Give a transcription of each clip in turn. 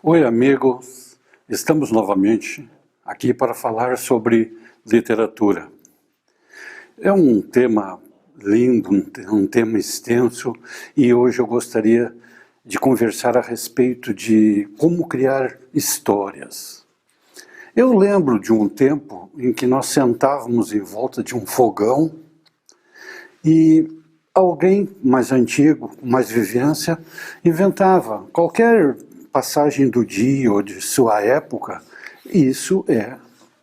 Oi, amigos. Estamos novamente aqui para falar sobre literatura. É um tema lindo, um tema extenso, e hoje eu gostaria de conversar a respeito de como criar histórias. Eu lembro de um tempo em que nós sentávamos em volta de um fogão e alguém mais antigo, com mais vivência, inventava qualquer passagem do dia ou de sua época. Isso é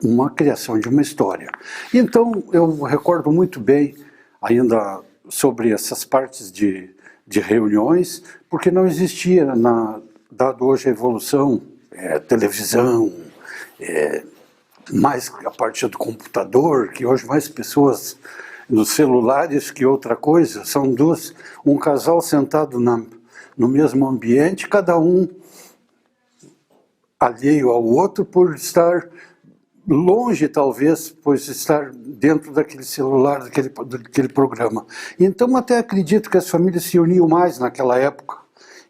uma criação de uma história. Então eu recordo muito bem ainda sobre essas partes de reuniões, porque não existia, dado hoje a evolução, televisão, mais a partir do computador, que hoje mais pessoas nos celulares que outra coisa, são um casal sentado no mesmo ambiente, cada um alheio ao outro por estar longe, talvez, pois estar dentro daquele celular, daquele programa. Então até acredito que as famílias se uniam mais naquela época,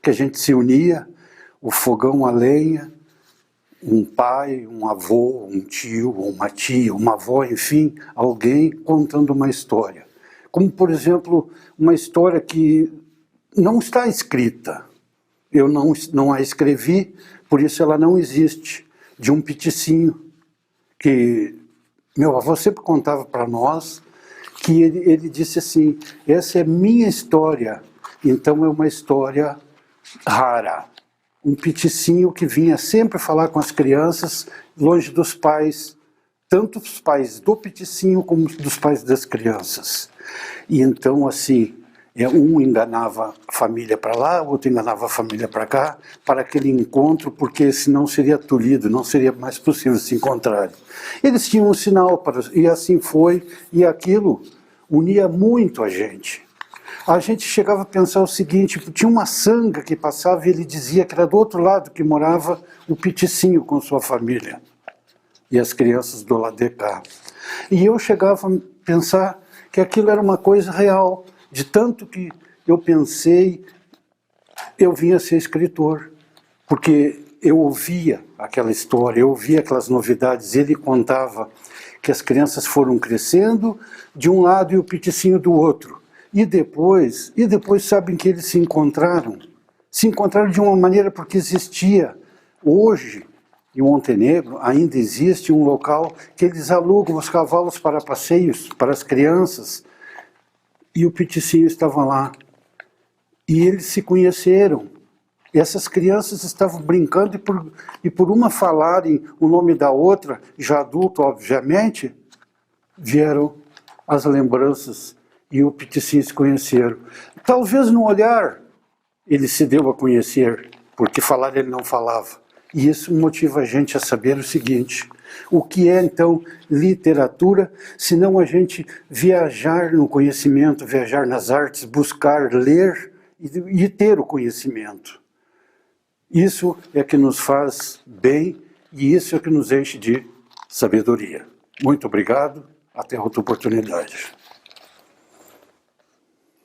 que a gente se unia, o fogão a lenha, um pai, um avô, um tio, uma tia, uma avó, enfim, alguém contando uma história. Como, por exemplo, uma história que não está escrita. Eu não a escrevi, por isso ela não existe, de um peticinho, que meu avô sempre contava para nós, que ele disse assim: essa é minha história, então é uma história rara. Um peticinho que vinha sempre falar com as crianças, longe dos pais, tanto os pais do peticinho como dos pais das crianças. E então, assim, um enganava a família para lá, o outro enganava a família para cá, para aquele encontro, porque senão seria tolhido, não seria mais possível se encontrarem. Eles tinham um sinal, e assim foi, e aquilo unia muito a gente. A gente chegava a pensar o seguinte: tinha uma sanga que passava e ele dizia que era do outro lado que morava o peticinho com sua família, e as crianças do lado de cá. E eu chegava a pensar que aquilo era uma coisa real. De tanto que eu pensei, eu vinha ser escritor, porque eu ouvia aquela história, eu ouvia aquelas novidades. Ele contava que as crianças foram crescendo de um lado e o peticinho do outro. E depois sabem que eles se encontraram de uma maneira porque existia. Hoje, em Montenegro, ainda existe um local que eles alugam os cavalos para passeios, para as crianças. E o peticinho estava lá. E eles se conheceram. E essas crianças estavam brincando e por uma falarem o nome da outra, já adulto, obviamente, vieram as lembranças e o peticinho se conheceram. Talvez no olhar ele se deu a conhecer, porque falar ele não falava. E isso motiva a gente a saber o seguinte: o que é, então, literatura, se não a gente viajar no conhecimento, viajar nas artes, buscar ler e ter o conhecimento. Isso é que nos faz bem e isso é que nos enche de sabedoria. Muito obrigado, até outra oportunidade.